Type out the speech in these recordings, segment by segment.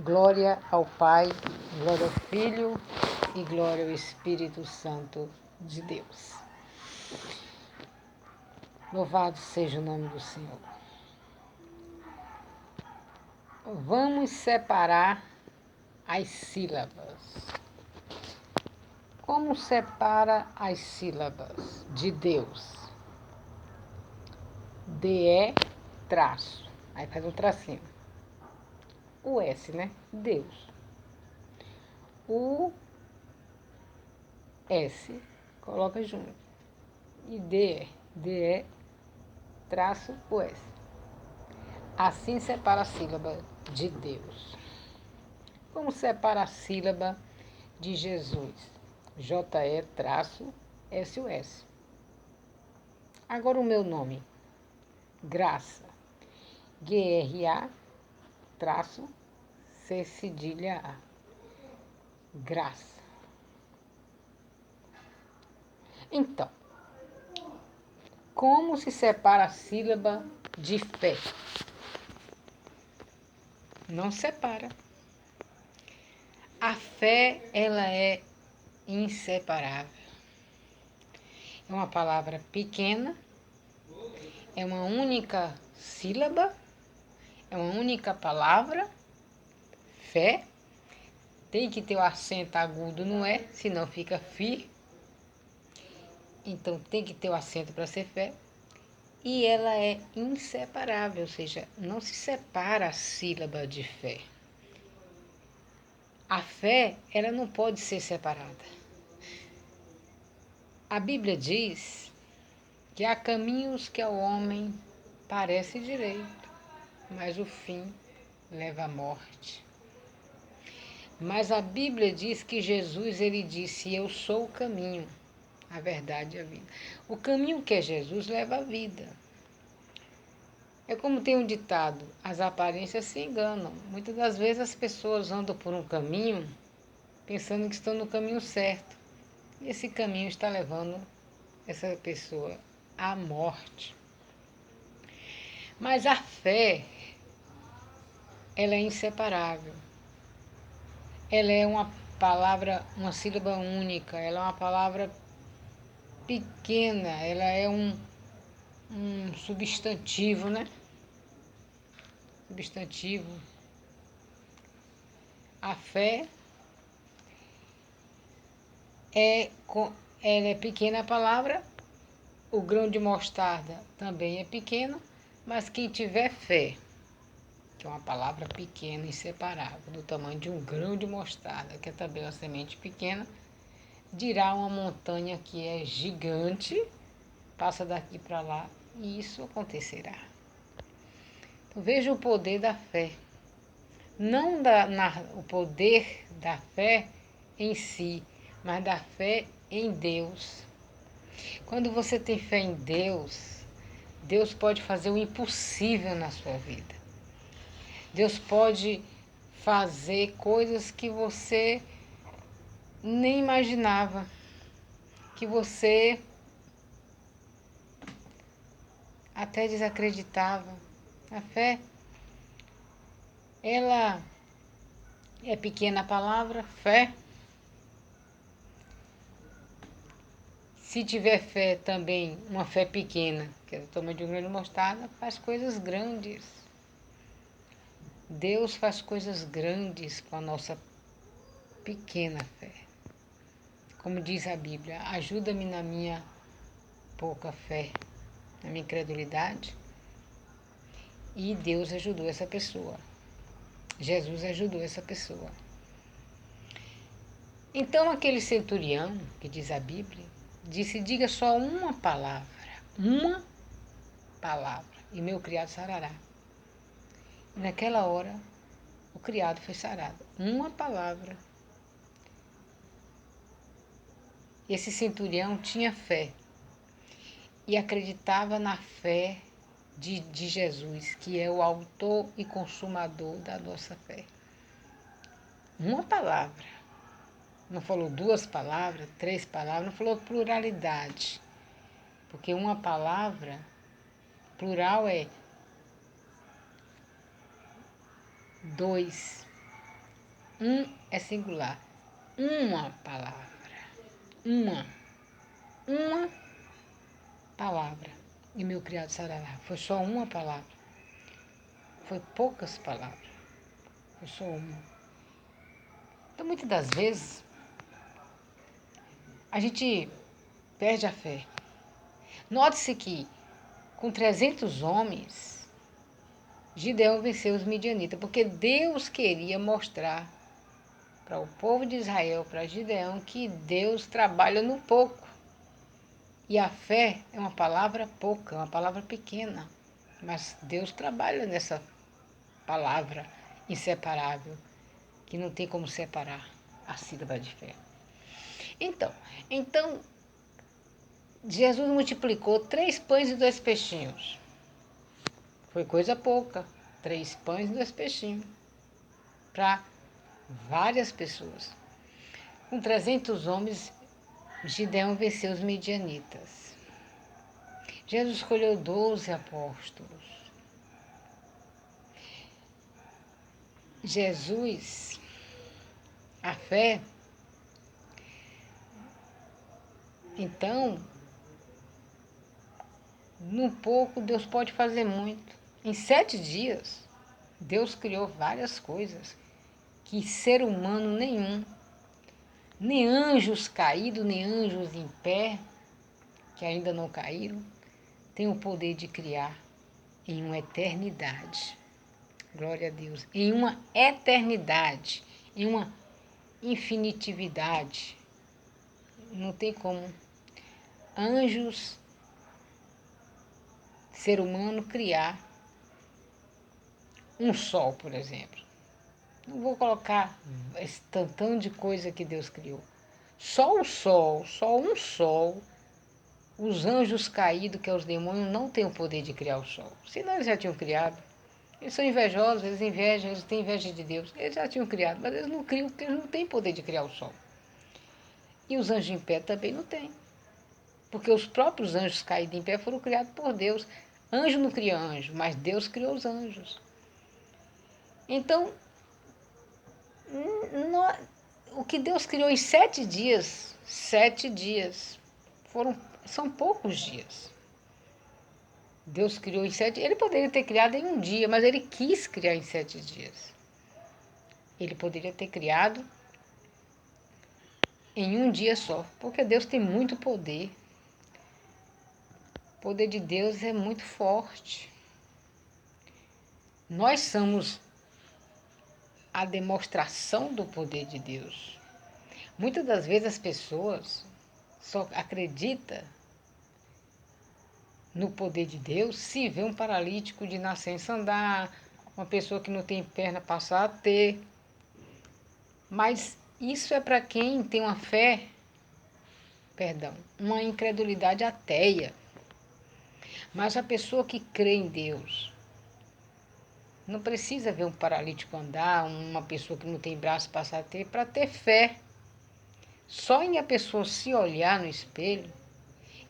Glória ao Pai, glória ao Filho e glória ao Espírito Santo de Deus. Louvado seja o nome do Senhor. Vamos separar as sílabas. Como separa as sílabas de Deus? DE traço. Aí faz um tracinho. O S, né? Deus. O S, coloca junto. E DE traço o S. Assim separa a sílaba de Deus. Como separa a sílaba de Jesus? JE traço SOS. Agora o meu nome. Graça. GRA traço C cedilha A. Graça. Então, como se separa a sílaba de fé? Não separa. A fé, ela é inseparável. É uma palavra pequena, é uma única sílaba, é uma única palavra, fé. Tem que ter o acento agudo, não é? Senão fica fi. Então tem que ter o acento para ser fé. E ela é inseparável, ou seja, não se separa a sílaba de fé. A fé, ela não pode ser separada. A Bíblia diz que há caminhos que ao homem parece direito, mas o fim leva à morte. Mas a Bíblia diz que Jesus, ele disse, eu sou o caminho, a verdade e a vida. O caminho que é Jesus leva à vida. É como tem um ditado, as aparências se enganam. Muitas das vezes as pessoas andam por um caminho pensando que estão no caminho certo. E esse caminho está levando essa pessoa à morte. Mas a fé, ela é inseparável. Ela é uma palavra, uma sílaba única, ela é uma palavra pequena, ela é um substantivo, né? Substantivo. A fé ela é pequena a palavra, o grão de mostarda também é pequeno, mas quem tiver fé, que é uma palavra pequena, inseparável, do tamanho de um grão de mostarda, que é também uma semente pequena, dirá uma montanha que é gigante, passa daqui para lá, e isso acontecerá. Então, veja o poder da fé. Não o poder da fé em si, mas da fé em Deus. Quando você tem fé em Deus, Deus pode fazer o impossível na sua vida. Deus pode fazer coisas que você nem imaginava, que você até desacreditava. A fé, ela é pequena a palavra, fé. Se tiver fé também, uma fé pequena, que é o tamanho de um grão de mostarda, faz coisas grandes. Deus faz coisas grandes com a nossa pequena fé. Como diz a Bíblia, ajuda-me na minha pouca fé, na minha incredulidade. E Deus ajudou essa pessoa. Jesus ajudou essa pessoa. Então aquele centurião, que diz a Bíblia, disse, diga só uma palavra, e meu criado sarará. E naquela hora, o criado foi sarado. Uma palavra. Esse centurião tinha fé e acreditava na fé de Jesus, que é o autor e consumador da nossa fé. Uma palavra. Não falou duas palavras, três palavras, não falou pluralidade. Porque uma palavra, plural é dois. É singular. Uma palavra. Uma palavra. E meu criado sarará. Foi só uma palavra. Foi poucas palavras. Foi só uma. Então, muitas das vezes, a gente perde a fé. Note-se que, com 300 homens, Gideão venceu os midianitas, porque Deus queria mostrar para o povo de Israel, para Gideão, que Deus trabalha no pouco. E a fé é uma palavra pouca, uma palavra pequena. Mas Deus trabalha nessa palavra inseparável, que não tem como separar a sílaba de fé. Então, Jesus multiplicou 3 pães e 2 peixinhos. Foi coisa pouca. 3 pães e 2 peixinhos. Para várias pessoas. Com 300 homens, Gideão venceu os midianitas. Jesus escolheu 12 apóstolos. Jesus, a fé, então, no pouco Deus pode fazer muito. Em 7 dias, Deus criou várias coisas que ser humano nenhum, nem anjos caídos, nem anjos em pé, que ainda não caíram, tem o poder de criar em uma eternidade. Glória a Deus. Em uma eternidade, em uma infinitividade. Não tem como anjos, ser humano, criar um sol, por exemplo. Não vou colocar esse tantão de coisa que Deus criou. Só o sol, só um sol. Os anjos caídos, que é os demônios, não têm o poder de criar o sol. Senão eles já tinham criado. Eles são invejosos, eles invejam, eles têm inveja de Deus. Eles já tinham criado, mas eles não criam porque eles não têm poder de criar o sol. E os anjos em pé também não têm. Porque os próprios anjos caídos em pé foram criados por Deus. Anjo não cria anjo, mas Deus criou os anjos. Então, o que Deus criou em 7 dias, são poucos dias. Deus criou em 7 dias. Ele poderia ter criado em um dia, mas ele quis criar em 7 dias. Ele poderia ter criado em um dia só, porque Deus tem muito poder. O poder de Deus é muito forte. Nós somos a demonstração do poder de Deus. Muitas das vezes as pessoas só acreditam no poder de Deus se vê um paralítico de nascença andar, uma pessoa que não tem perna passar a ter. Mas isso é para quem tem uma incredulidade ateia. Mas a pessoa que crê em Deus não precisa ver um paralítico andar, uma pessoa que não tem braço passar a ter, para ter fé. Só em a pessoa se olhar no espelho,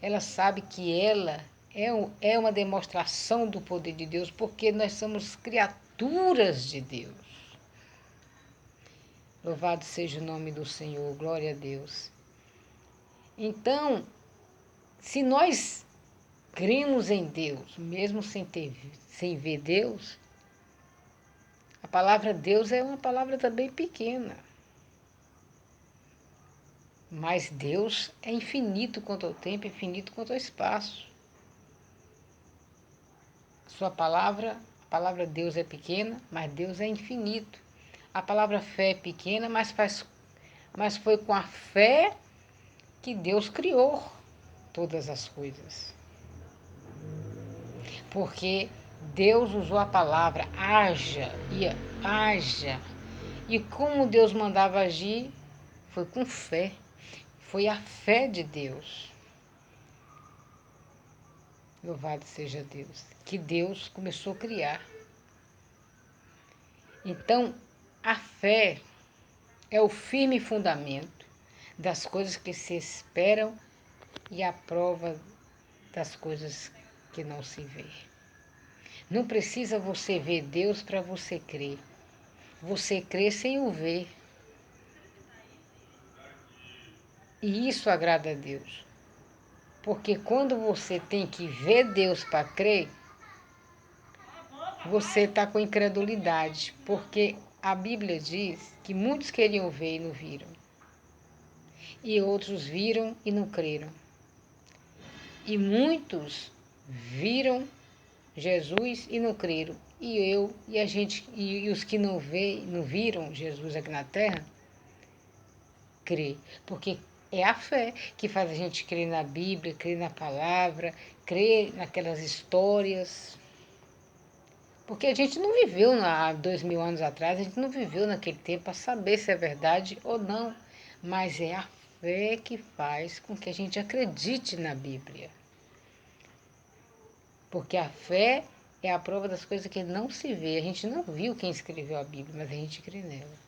ela sabe que ela é uma demonstração do poder de Deus, porque nós somos criaturas de Deus. Louvado seja o nome do Senhor, glória a Deus. Então, se nós cremos em Deus, mesmo sem ver Deus, a palavra Deus é uma palavra também pequena. Mas Deus é infinito quanto ao tempo, infinito quanto ao espaço. A palavra Deus é pequena, mas Deus é infinito. A palavra fé é pequena, mas foi com a fé que Deus criou todas as coisas. Porque Deus usou a palavra haja. E como Deus mandava agir, foi com fé. Foi a fé de Deus. Louvado seja Deus. Que Deus começou a criar. Então, a fé é o firme fundamento das coisas que se esperam e a prova das coisas que não se vê. Não precisa você ver Deus para você crer. Você crê sem o ver. E isso agrada a Deus. Porque quando você tem que ver Deus para crer, você está com incredulidade. Porque a Bíblia diz que muitos queriam ver e não viram. E outros viram e não creram. E muitos viram Jesus e não creram. E a gente, e os que não viram Jesus aqui na terra, crê. Porque é a fé que faz a gente crer na Bíblia, crer na palavra, crer naquelas histórias. Porque a gente não viveu há 2000 anos atrás, a gente não viveu naquele tempo para saber se é verdade ou não. Mas é a fé que faz com que a gente acredite na Bíblia. Porque a fé é a prova das coisas que não se vê. A gente não viu quem escreveu a Bíblia, mas a gente crê nela.